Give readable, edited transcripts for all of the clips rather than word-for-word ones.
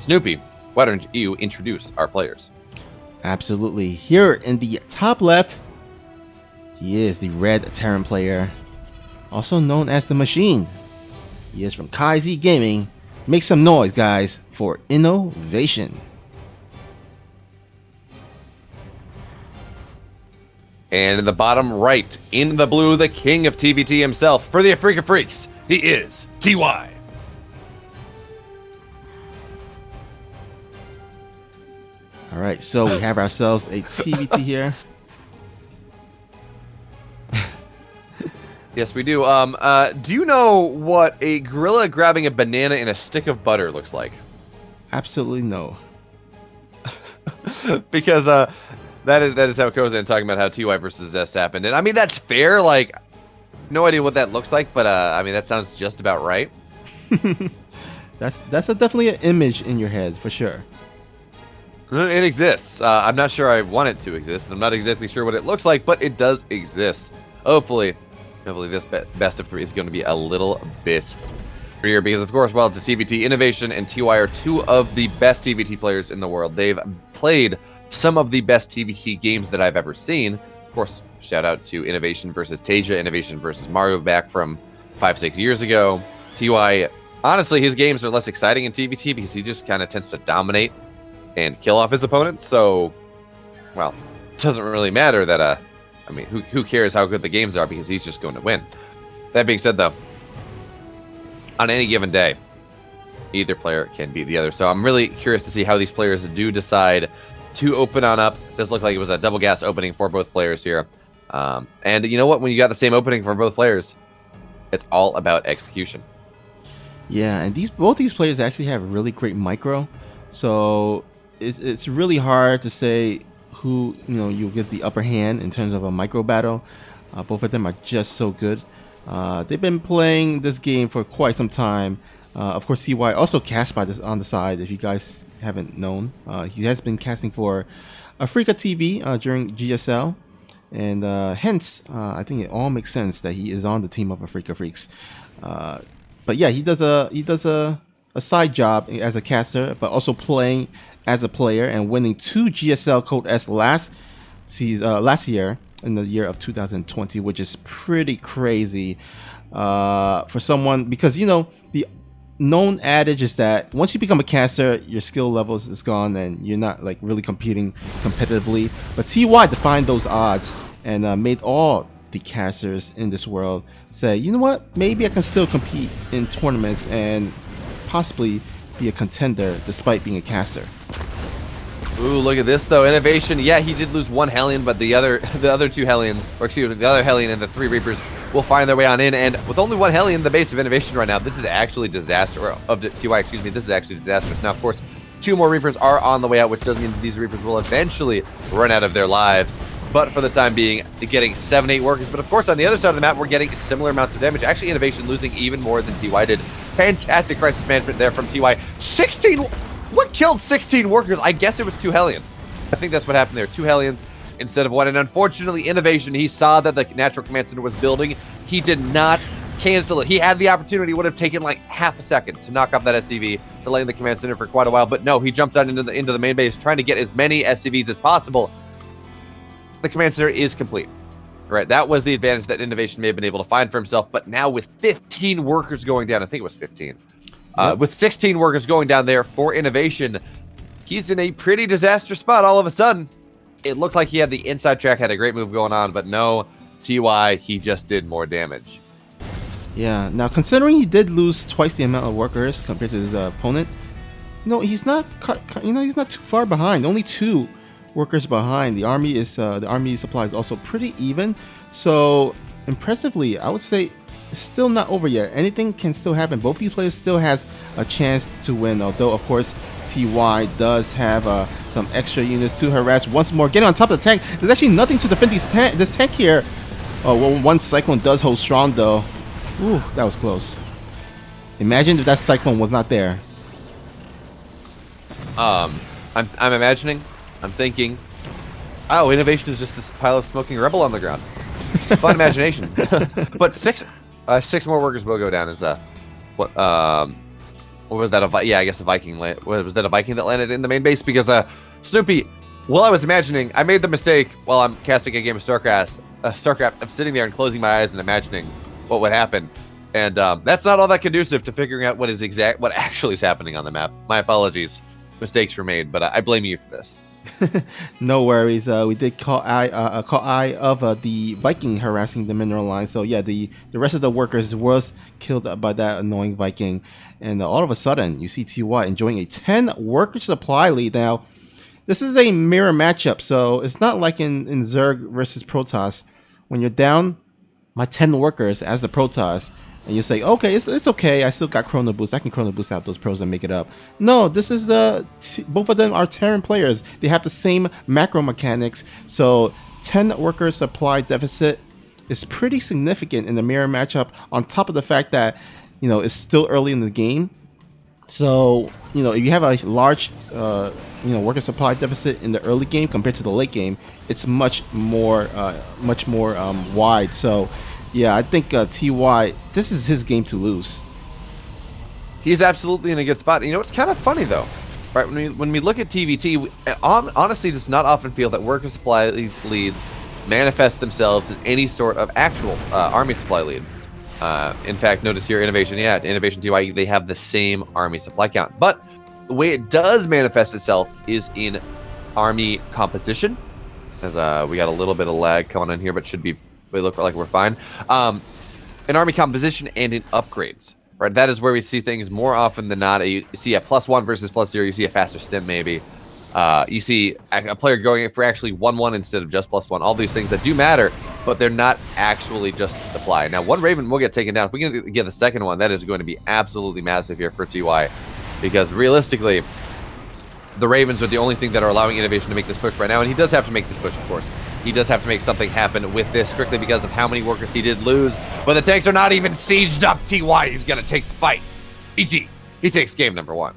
Snoopy, why don't you introduce our players? Absolutely. Here in the top left, he is the red Terran player, also known as the Machine. He is from Kai Z Gaming. Make some noise, guys, for innovation. And in the bottom right, in the blue, the king of TVT himself, for the Afrika Freaks, he is TY. All right, so we have ourselves a TVT here. Yes, we do. Do you know what a gorilla grabbing a banana in a stick of butter looks like? Absolutely no. Because that is how it goes. And talking about how TY versus Zest happened, and I mean that's fair. Like, no idea what that looks like, but I mean that sounds just about right. That's definitely an image in your head for sure. It exists. I'm not sure I want it to exist. I'm not exactly sure what it looks like, but it does exist. Hopefully this best of 3 is going to be a little bit freer because, of course, while it's a TVT, Innovation and TY are two of the best TVT players in the world. They've played some of the best TVT games that I've ever seen. Of course, shout out to Innovation versus Tasia, Innovation versus Mario back from 5-6 years ago. TY, honestly, his games are less exciting in TVT because he just kind of tends to dominate and kill off his opponents. So, well, it doesn't really matter that, I mean, who cares how good the games are because he's just going to win. That being said, though, on any given day, either player can beat the other. So I'm really curious to see how these players do decide to open on up. Does look like it was a double gas opening for both players here. And you know what? When you got the same opening for both players, it's all about execution. Yeah, and both these players actually have really great micro. So it's really hard to say who you'll get the upper hand in terms of a micro battle. Both of them are just so good. They've been playing this game for quite some time. Of course, CY also casts by this on the side. If you guys haven't known, he has been casting for Afrika TV during GSL, and hence I think it all makes sense that he is on the team of Afrika Freaks. But yeah, he does a side job as a caster, but also playing as a player and winning 2 GSL Code S last year in the year of 2020, which is pretty crazy for someone, because the known adage is that once you become a caster, your skill levels is gone and you're not like really competing competitively. But TY defined those odds and made all the casters in this world say, you know what, maybe I can still compete in tournaments and possibly be a contender despite being a caster. Ooh, look at this though. Innovation, yeah, he did lose one Hellion, but the other two Hellions, or excuse me, the other Hellion and the 3 Reapers will find their way on in. And with only one Hellion, the base of Innovation right now, this is actually disaster. Of the TY, excuse me, this is actually disastrous. Now, of course, 2 more Reapers are on the way out, which does mean that these Reapers will eventually run out of their lives. But for the time being, getting 7-8 workers. But of course, on the other side of the map, we're getting similar amounts of damage. Actually, Innovation losing even more than TY did. Fantastic crisis management there from TY. 16. What killed 16 workers? I guess it was 2 Hellions. I think that's what happened there. 2 Hellions instead of 1. And unfortunately, Innovation, he saw that the natural command center was building. He did not cancel it. He had the opportunity. Would have taken like half a second to knock off that SCV, delaying the command center for quite a while. But no, he jumped on into the main base, trying to get as many SCVs as possible. The command center is complete. Right, that was the advantage that Innovation may have been able to find for himself. But now with 15 workers going down, I think it was 15. With 16 workers going down there for Innovation, he's in a pretty disastrous spot all of a sudden. It looked like he had the inside track, had a great move going on, but no, TY, he just did more damage. Yeah, now considering he did lose twice the amount of workers compared to his opponent, he's not he's not too far behind. Only 2 workers behind. The army supply is also pretty even. So impressively, I would say it's still not over yet. Anything can still happen. Both these players still has a chance to win, although of course TY does have some extra units to harass once more. Getting on top of the tank. There's actually nothing to defend this tank here. Well, one Cyclone does hold strong though. Ooh, that was close. Imagine if that Cyclone was not there. I'm imagining, I'm thinking, oh, Innovation is just this pile of smoking rebel on the ground. Fun imagination. But 6 more workers will go down. Is what Or was that yeah, I guess a Viking. Was that a Viking that landed in the main base? Because Snoopy, well, I was imagining, I made the mistake while I'm casting a game of StarCraft of sitting there and closing my eyes and imagining what would happen. And that's not all that conducive to figuring out what actually is happening on the map. My apologies. Mistakes were made, but I blame you for this. No worries. We did call eye of the Viking harassing the mineral line. So yeah, the rest of the workers was killed by that annoying Viking, and all of a sudden you see TY enjoying a 10 worker supply lead. Now, this is a mirror matchup, so it's not like in Zerg versus Protoss when you're down my 10 workers as the Protoss. And you say, okay, it's okay. I still got Chrono Boost. I can Chrono Boost out those pros and make it up. No, this is both of them are Terran players. They have the same macro mechanics. So 10 worker supply deficit is pretty significant in the mirror matchup. On top of the fact that, you know, it's still early in the game. So, you know, if you have a large, worker supply deficit in the early game compared to the late game, it's much more wide. So, yeah, I think TY, this is his game to lose. He's absolutely in a good spot. You know, it's kind of funny, though. Right, when we look at TVT, we honestly does not often feel that worker supply leads manifest themselves in any sort of actual army supply lead. In fact, notice here, Innovation TY, they have the same army supply count. But the way it does manifest itself is in army composition. As we got a little bit of lag coming in here, but we look like we're fine. In army composition and in upgrades, right? That is where we see things more often than not. You see a +1 versus +0. You see a faster stim, maybe. You see a player going for actually 1-1 instead of just +1. All these things that do matter, but they're not actually just supply. Now, one Raven will get taken down. If we can get the second one, that is going to be absolutely massive here for TY, because realistically, the Ravens are the only thing that are allowing Innovation to make this push right now, and he does have to make this push, of course. He does have to make something happen with this, strictly because of how many workers he did lose. But the tanks are not even sieged up. TY, he's going to take the fight. EG, he takes game number 1.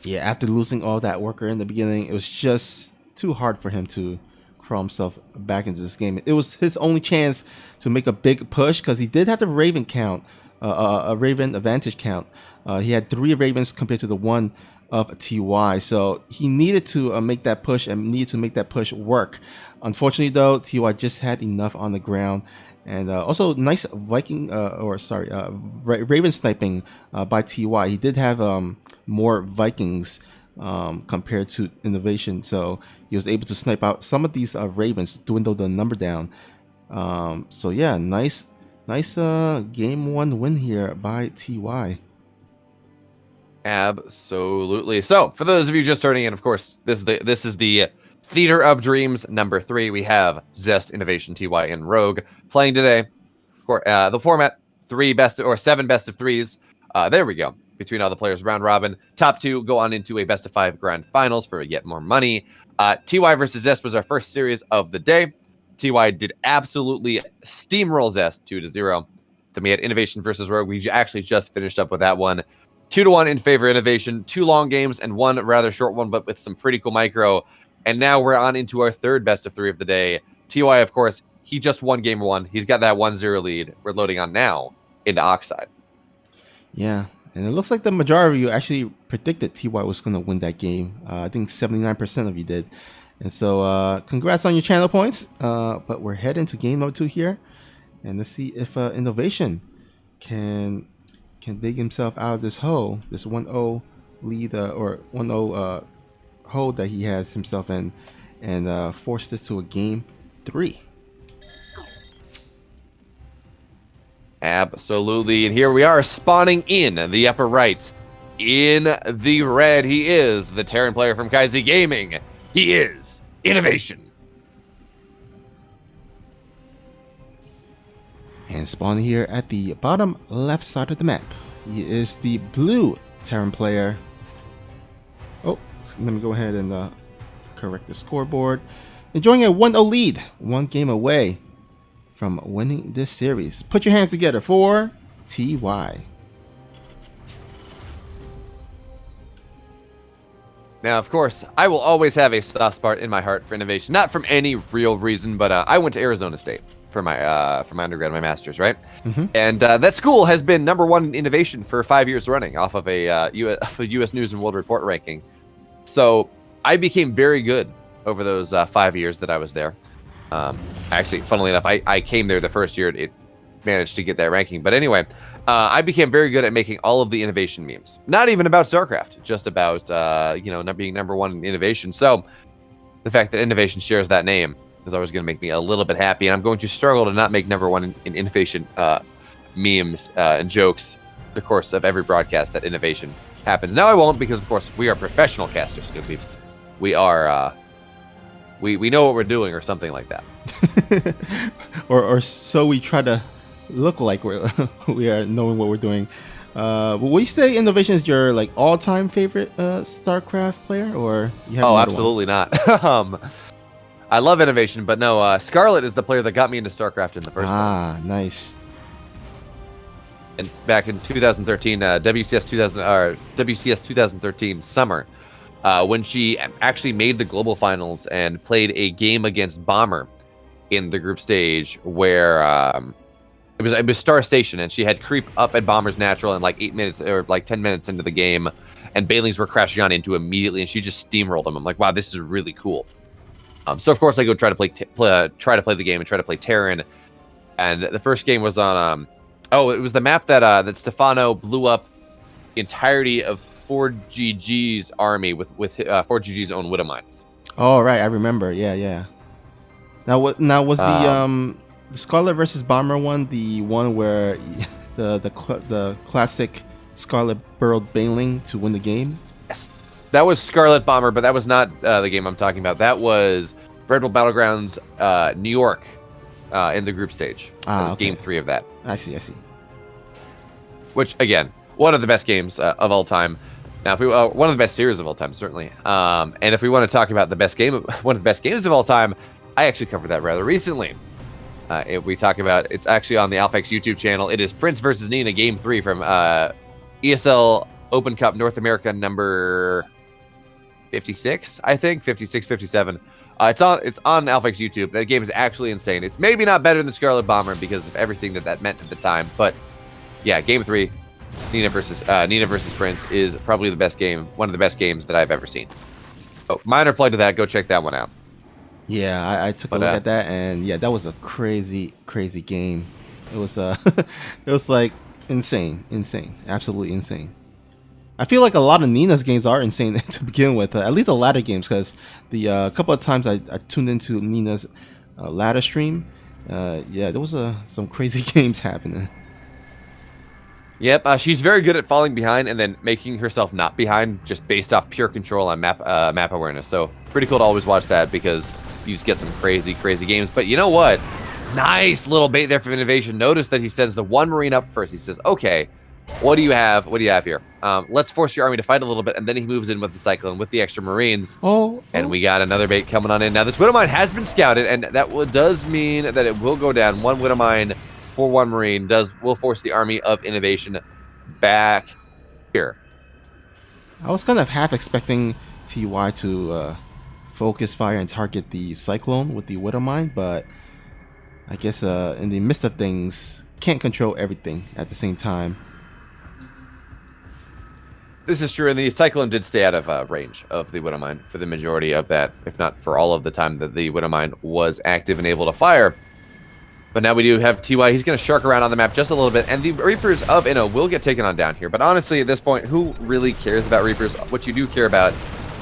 Yeah, after losing all that worker in the beginning, it was just too hard for him to crawl himself back into this game. It was his only chance to make a big push, because he did have the Raven count, a Raven advantage count. He had 3 Ravens compared to the 1 of TY, so he needed to make that push and needed to make that push work. Unfortunately, though, TY just had enough on the ground, and also nice Raven sniping by TY. He did have more Vikings compared to Innovation, so he was able to snipe out some of these Ravens, dwindle the number down. So yeah, nice game 1 win here by TY. Absolutely. So, for those of you just starting in, of course, this is the Theater of Dreams number 3. We have Zest, Innovation, TY, and Rogue playing today. The format: 7 best of 3s. There we go. Between all the players, round robin. Top 2 go on into a best of 5 grand finals for yet more money. TY versus Zest was our first series of the day. TY did absolutely steamroll Zest 2-0. Then we had Innovation versus Rogue. We actually just finished up with that one. 2-1 in favor of Innovation. 2 long games and 1 rather short one, but with some pretty cool micro. And now we're on into our 3rd best of 3 of the day. TY, of course, he just won game 1. He's got that 1-0 lead. We're loading on now into Oxide. Yeah, and it looks like the majority of you actually predicted TY was going to win that game. I think 79% of you did. And so congrats on your channel points. But we're heading to game number 2 here. And let's see if Innovation can dig himself out of this hole, this 1-0 lead or 1-0 hole that he has himself in, and force this to a game 3. Absolutely. And here we are spawning in the upper right. In the red, he is the Terran player from Kaizi Gaming. He is Innovation. And spawning here at the bottom left side of the map, he is the blue Terran player. Oh, let me go ahead and correct the scoreboard. Enjoying a 1-0 lead, 1 game away from winning this series. Put your hands together for TY. Now, of course, I will always have a soft spot in my heart for Innovation. Not from any real reason, but I went to Arizona State. for my undergrad, my master's, right? Mm-hmm. And that school has been #1 in innovation for 5 years running, off of a U.S. News and World Report ranking. So I became very good over those 5 years that I was there. Actually, funnily enough, I came there the first year it managed to get that ranking. But anyway, I became very good at making all of the innovation memes. Not even about StarCraft, just about being #1 in innovation. So the fact that innovation shares that name is always going to make me a little bit happy, and I'm going to struggle to not make #1 in innovation memes and jokes the course of every broadcast that innovation happens. Now I won't, because of course we are professional casters. We are we know what we're doing, or something like that. or so we try to look like we are knowing what we're doing. Would you say innovation is your like all-time favorite StarCraft player, or you have? Oh, absolutely not. I love innovation, but no. Scarlet is the player that got me into StarCraft in the first place. Ah, nice. And back in 2013, WCS 2013 summer, when she actually made the global finals and played a game against Bomber in the group stage, where it was Star Station, and she had creep up at Bomber's natural in like 8 minutes or like 10 minutes into the game, and Bailings were crashing on into immediately, and she just steamrolled them. I'm like, wow, this is really cool. So of course I go try to play the game and try to play Terran, and the first game was on it was the map that Stefano blew up the entirety of 4GG's army with 4GG's own Widow Mines. Oh right, I remember. Yeah. Now was the Scarlet versus Bomber one the one where the classic Scarlet burrowed Baneling to win the game? Yes. That was Scarlet Bomber, but that was not the game I'm talking about. That was Red Bull Battlegrounds New York in the group stage. That was game 3 of that. I see. Which, again, one of the best games of all time. Now, if we one of the best series of all time, certainly. And if we want to talk about the best game, one of the best games of all time, I actually covered that rather recently. If we talk about, it's actually on the AlphaX YouTube channel. It is Prince versus Nina, game 3 from ESL Open Cup North America number 56, I think, 56, 57. It's on AlphaX YouTube. That game is actually insane. It's maybe not better than Scarlet Bomber because of everything that meant at the time, but yeah, game 3, Nina versus Prince is probably the best game, one of the best games that I've ever seen. Oh, minor plug to that. Go check that one out. Yeah, I took a look at that, and yeah, that was a crazy game. It was it was like insane, absolutely insane. I feel like a lot of Nina's games are insane to begin with, at least the ladder games, because the couple of times I tuned into Nina's ladder stream, yeah, there was some crazy games happening. Yep, she's very good at falling behind and then making herself not behind, just based off pure control on map awareness. So pretty cool to always watch that, because you just get some crazy games. But you know what? Nice little bait there from innovation. Notice that he sends the one Marine up first. He says, okay, what do you have? What do you have here? Let's force your army to fight a little bit, and then he moves in with the Cyclone with the extra Marines. And we got another bait coming on in. Now this Widowmine has been scouted, and that does mean that it will go down. One Widowmine for one Marine will force the army of innovation back here. I was kind of half expecting TY to focus fire and target the Cyclone with the Widowmine, but I guess in the midst of things, can't control everything at the same time. This is true, and the Cyclone did stay out of range of the Widowmine for the majority of that, if not for all of the time that the Widowmine was active and able to fire. But now we do have TY. He's going to shark around on the map just a little bit, and the Reapers of Inno will get taken on down here. But honestly, at this point, who really cares about Reapers? What you do care about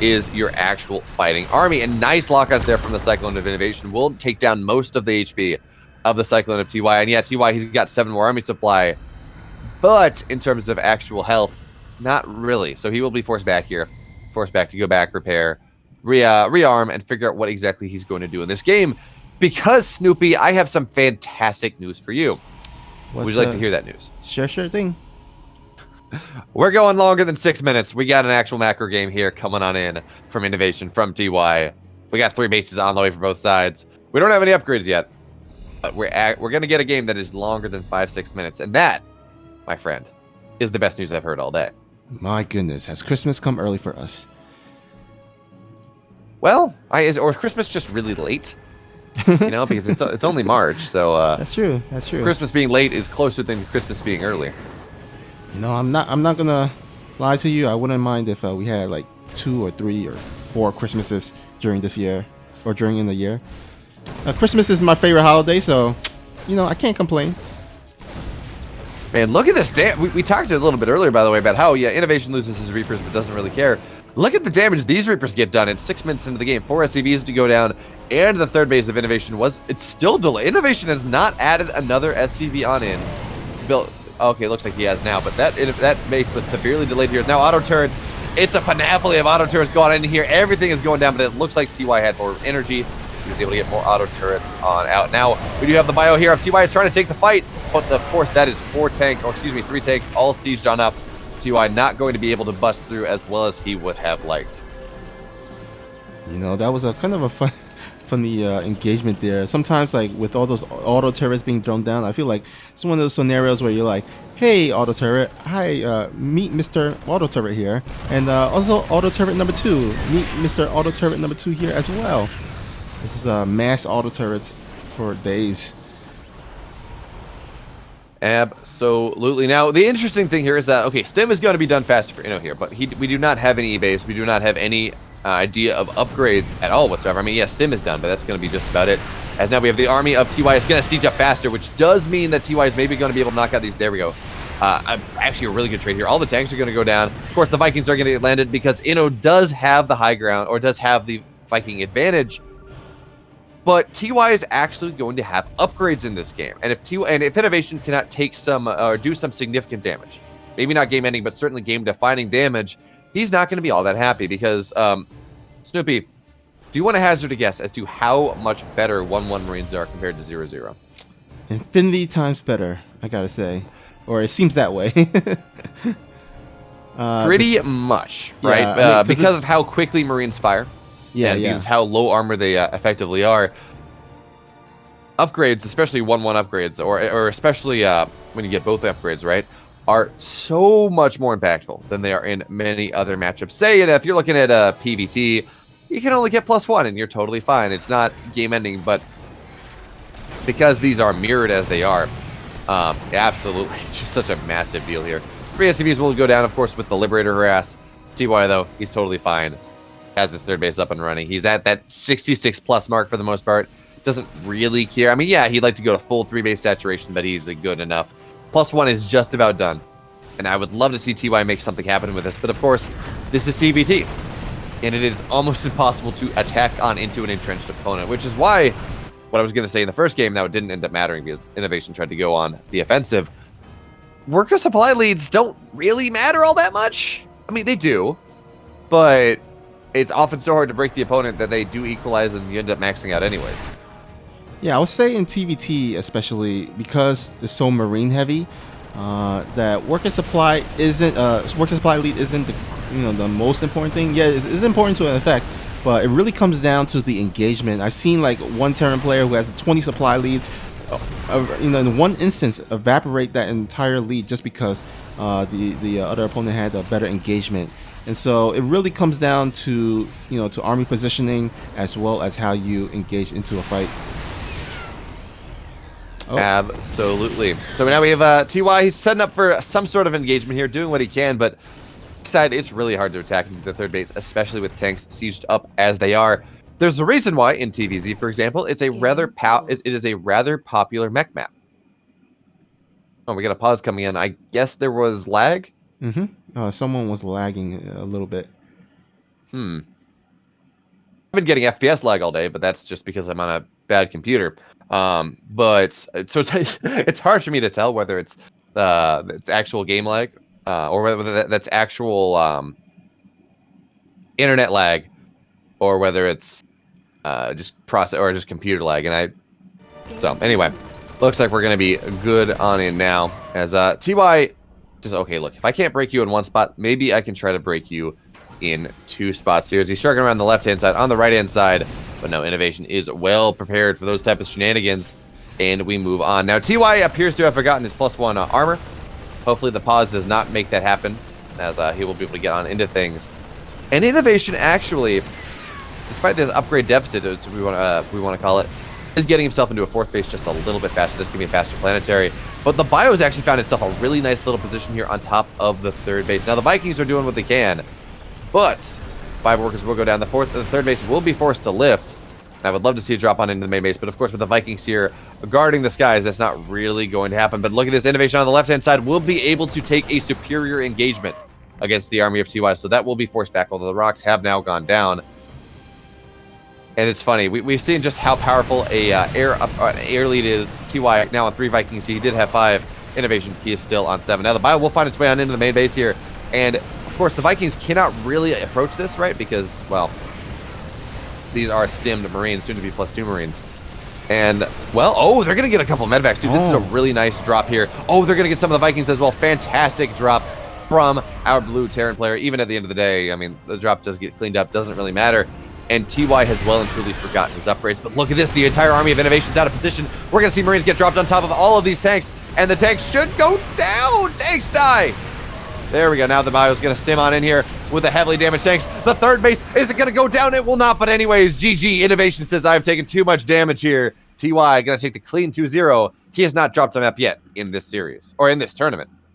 is your actual fighting army. And nice lockouts there from the Cyclone of Innovation will take down most of the HP of the Cyclone of TY. And yeah, TY, he's got 7 more army supply. But in terms of actual health, not really. So he will be forced back here. Forced back to go back, repair, rearm, and figure out what exactly he's going to do in this game. Because, Snoopy, I have some fantastic news for you. Would you like to hear that news? Sure thing. We're going longer than 6 minutes. We got an actual macro game here coming on in from Innovation, from TY. We got 3 bases on the way for both sides. We don't have any upgrades yet. But we're going to get a game that is longer than 5-6 minutes. And that, my friend, is the best news I've heard all day. My goodness, has Christmas come early for us? Well, or is Christmas just really late? You know, because it's only March, so That's true. That's true. Christmas being late is closer than Christmas being early. You know, I'm not gonna lie to you. I wouldn't mind if we had like 2 or 3 or 4 Christmases during this year or during in the year. Christmas is my favorite holiday, so you know I can't complain. Man, look at this we talked a little bit earlier, by the way, about how Innovation loses his Reapers but doesn't really care. Look at the damage these Reapers get done in 6 minutes into the game. 4 SCVs to go down, and the third base of Innovation it's still delayed. Innovation has not added another SCV on in to build. Okay, looks like he has now, but that base was severely delayed here. Now auto turrets. It's a panoply of auto turrets going in here. Everything is going down, but it looks like TY had more energy. He was able to get more auto turrets on out. Now we do have the bio here of TY is trying to take the fight, but of course that is 3 tanks, all sieged on up. TY not going to be able to bust through as well as he would have liked. You know, that was a kind of a funny engagement there. Sometimes, like with all those auto turrets being thrown down, I feel like it's one of those scenarios where you're like, "Hey, auto turret, hi, meet Mr. Auto Turret here, and also auto turret number 2, meet Mr. Auto Turret number 2 here as well." This is mass auto turrets for days. Absolutely. Now, the interesting thing here is that, okay, Stim is going to be done faster for Inno here, but we do not have any E-base. We do not have any idea of upgrades at all whatsoever. I mean, yeah, Stim is done, but that's going to be just about it. As now we have the army of TY is going to siege up faster, which does mean that TY is maybe going to be able to knock out these. There we go. Actually, a really good trade here. All the tanks are going to go down. Of course, the Vikings are going to get landed because Inno does have the high ground, or does have the Viking advantage. But TY is actually going to have upgrades in this game, and if Innovation cannot take some or do some significant damage, maybe not game-ending, but certainly game-defining damage, he's not going to be all that happy. Because Snoopy, do you want to hazard a guess as to how much better 1-1 Marines are compared to 0-0? Infinity times better, I gotta say, or it seems that way. Pretty much, right? Yeah, I mean, because of how quickly Marines fire. Yeah, because of how low armor they effectively are. Upgrades, especially 1-1 upgrades, or especially when you get both upgrades, right, are so much more impactful than they are in many other matchups. Say, if you're looking at a PvT, you can only get +1 and you're totally fine. It's not game ending, but because these are mirrored as they are, absolutely, it's just such a massive deal here. 3 SCVs will go down, of course, with the Liberator harass. TY, though, he's totally fine. Has his third base up and running. He's at that 66+ mark for the most part. Doesn't really care. I mean, yeah, he'd like to go to full 3-base saturation, but he's good enough. +1 is just about done. And I would love to see TY make something happen with this. But of course, this is TVT. And it is almost impossible to attack on into an entrenched opponent, which is why what I was going to say in the first game, now it didn't end up mattering because Innovation tried to go on the offensive. Worker supply leads don't really matter all that much. I mean, they do, but it's often so hard to break the opponent that they do equalize and you end up maxing out anyways. Yeah, I would say in TVT especially, because it's so marine heavy, that worker supply lead isn't the most important thing. Yeah, it's important to an effect, but it really comes down to the engagement. I've seen like one Terran player who has a 20 supply lead, in one instance evaporate that entire lead just because the other opponent had a better engagement. And so it really comes down to to army positioning as well as how you engage into a fight. Oh. Absolutely. So now we have TY. He's setting up for some sort of engagement here, doing what he can, but side it's really hard to attack into the third base, especially with tanks sieged up as they are. There's a reason why in TVZ, for example, it's a it is a rather popular mech map. Oh, we got a pause coming in. I guess there was lag. Someone was lagging a little bit. I've been getting FPS lag all day, but that's just because I'm on a bad computer. But so it's hard for me to tell whether it's actual game lag or whether that's actual internet lag or whether it's just process or just computer lag. And so anyway, looks like we're gonna be good on in now as TY says, okay, look, if I can't break you in one spot, maybe I can try to break you in 2 spots here. As he's sharking around the left-hand side, on the right-hand side, but no, Innovation is well prepared for those type of shenanigans, and we move on. Now, TY appears to have forgotten his +1 armor. Hopefully the pause does not make that happen, as he will be able to get on into things. And Innovation actually, despite this upgrade deficit, we want to call it, is getting himself into a 4th base just a little bit faster. This can be a faster planetary. But the Bio has actually found itself a really nice little position here on top of the 3rd base. Now, the Vikings are doing what they can, but 5 workers will go down. The 3rd base will be forced to lift. I would love to see a drop on into the main base, but of course with the Vikings here guarding the skies, that's not really going to happen. But look at this innovation on the left-hand side. Will be able to take a superior engagement against the army of TY, so that will be forced back, although the rocks have now gone down. And it's funny, we've seen just how powerful an air lead is. TY now on 3 Vikings. He did have 5 innovation. He is still on 7. Now the Bio will find its way on into the main base here, and of course the Vikings cannot really approach this, right? Because, well, these are stimmed Marines, soon to be +2 Marines. And, well, oh, they're going to get a couple medvacs, dude. This is a really nice drop here. Oh, they're going to get some of the Vikings as well. Fantastic drop from our blue Terran player. Even at the end of the day, I mean, the drop does get cleaned up. Doesn't really matter. And TY has well and truly forgotten his upgrades. But look at this. The entire army of innovations out of position. We're going to see Marines get dropped on top of all of these tanks. And the tanks should go down. Tanks die. There we go. Now the Bio's going to stim on in here with the heavily damaged tanks. The 3rd base, is it going to go down? It will not. But anyways, GG. Innovation says, I've taken too much damage here. TY going to take the clean 2-0. He has not dropped a map yet in this series, or in this tournament.